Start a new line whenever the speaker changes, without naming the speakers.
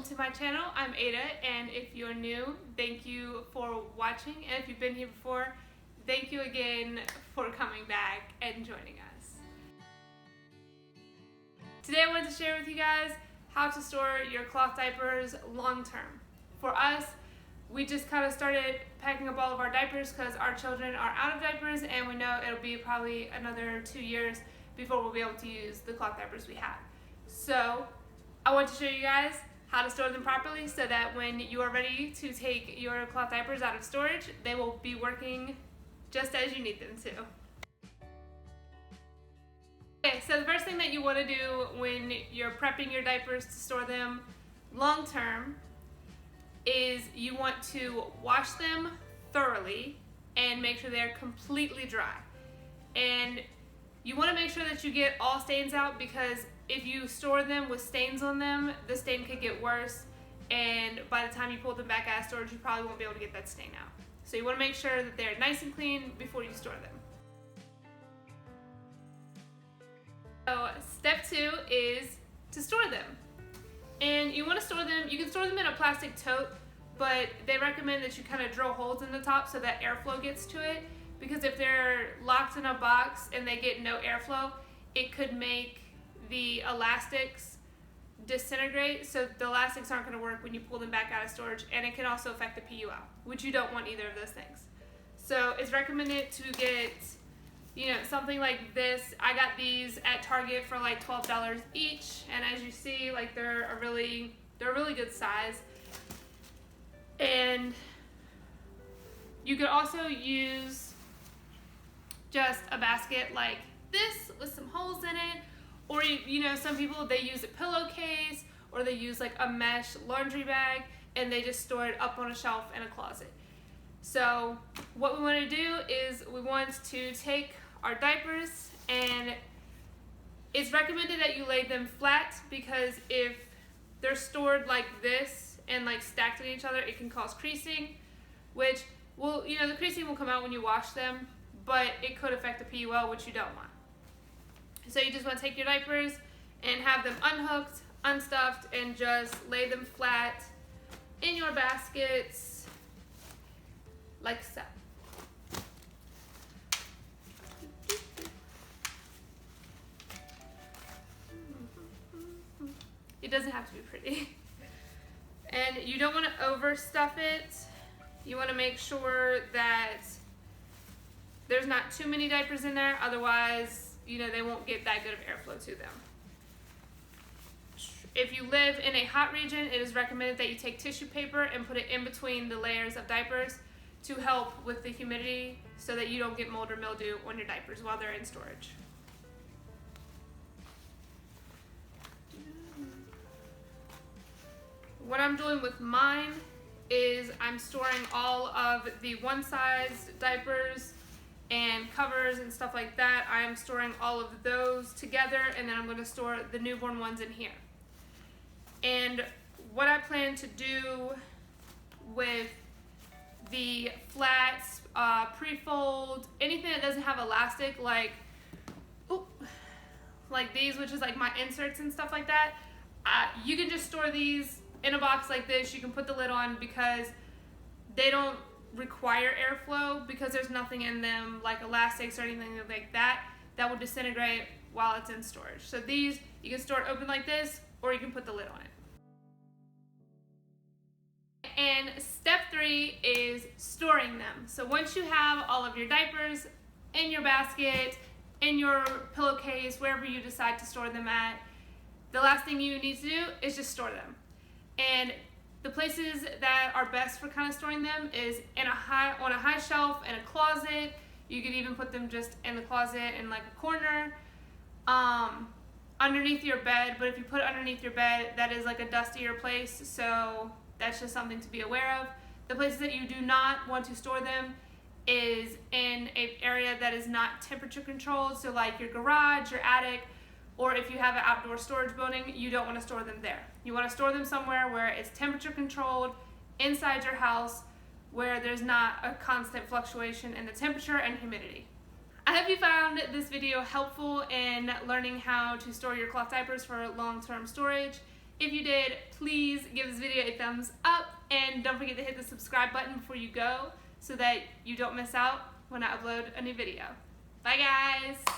to my channel. I'm Ada, and if you're new, thank you for watching, and if you've been here before, thank you again for coming back and joining us. Today I wanted to share with you guys how to store your cloth diapers long term. For us, we just kind of started packing up all of our diapers because our children are out of diapers, and we know it'll be probably another 2 years before we'll be able to use the cloth diapers we have. So I want to show you guys how to store them properly so that when you are ready to take your cloth diapers out of storage, they will be working just as you need them to. Okay, so the first thing that you want to do when you're prepping your diapers to store them long term is you want to wash them thoroughly and make sure they're completely dry. And you want to make sure that you get all stains out, because if you store them with stains on them, the stain could get worse, and by the time you pull them back out of storage, you probably won't be able to get that stain out. So you want to make sure that they're nice and clean before you store them. So step 2 is to store them. And you want to store them, you can store them in a plastic tote, but they recommend that you kind of drill holes in the top so that airflow gets to it, because if they're locked in a box and they get no airflow, it could make the elastics disintegrate, so the elastics aren't going to work when you pull them back out of storage, and it can also affect the PU out, which you don't want either of those things. So it's recommended to get, something like this. I got these at Target for like $12 each, and as you see, like they're a really good size. And you could also use just a basket like this with some holes in it, or some people, they use a pillowcase, or they use like a mesh laundry bag, and they just store it up on a shelf in a closet. So what we want to do is we want to take our diapers, and it's recommended that you lay them flat, because if they're stored like this and like stacked on each other, it can cause creasing, which will, the creasing will come out when you wash them, but it could affect the PUL, which you don't want. So you just want to take your diapers and have them unhooked, unstuffed, and just lay them flat in your baskets like so. It doesn't have to be pretty. And you don't want to overstuff it. You want to make sure that there's not too many diapers in there, otherwise they won't get that good of airflow to them. If you live in a hot region, it is recommended that you take tissue paper and put it in between the layers of diapers to help with the humidity, so that you don't get mold or mildew on your diapers while they're in storage. What I'm doing with mine is I'm storing all of the one size diapers and covers and stuff like that. I'm storing all of those together, and then I'm going to store the newborn ones in here. And what I plan to do with the flats, pre-fold, anything that doesn't have elastic, like these, which is like my inserts and stuff like that, you can just store these in a box like this. You can put the lid on, because they don't require airflow, because there's nothing in them like elastics or anything like that that will disintegrate while it's in storage. So these, you can store it open like this, or you can put the lid on it. And step 3 is storing them. So once you have all of your diapers in your basket, in your pillowcase, wherever you decide to store them at, the last thing you need to do is just store them. And the places that are best for kind of storing them is on a high shelf in a closet. You could even put them just in the closet in like a corner, underneath your bed. But if you put it underneath your bed, that is like a dustier place, so that's just something to be aware of. The places that you do not want to store them is in an area that is not temperature controlled, so like your garage, your attic, or if you have an outdoor storage building, you don't want to store them there. You want to store them somewhere where it's temperature controlled, inside your house, where there's not a constant fluctuation in the temperature and humidity. I hope you found this video helpful in learning how to store your cloth diapers for long-term storage. If you did, please give this video a thumbs up and don't forget to hit the subscribe button before you go so that you don't miss out when I upload a new video. Bye guys!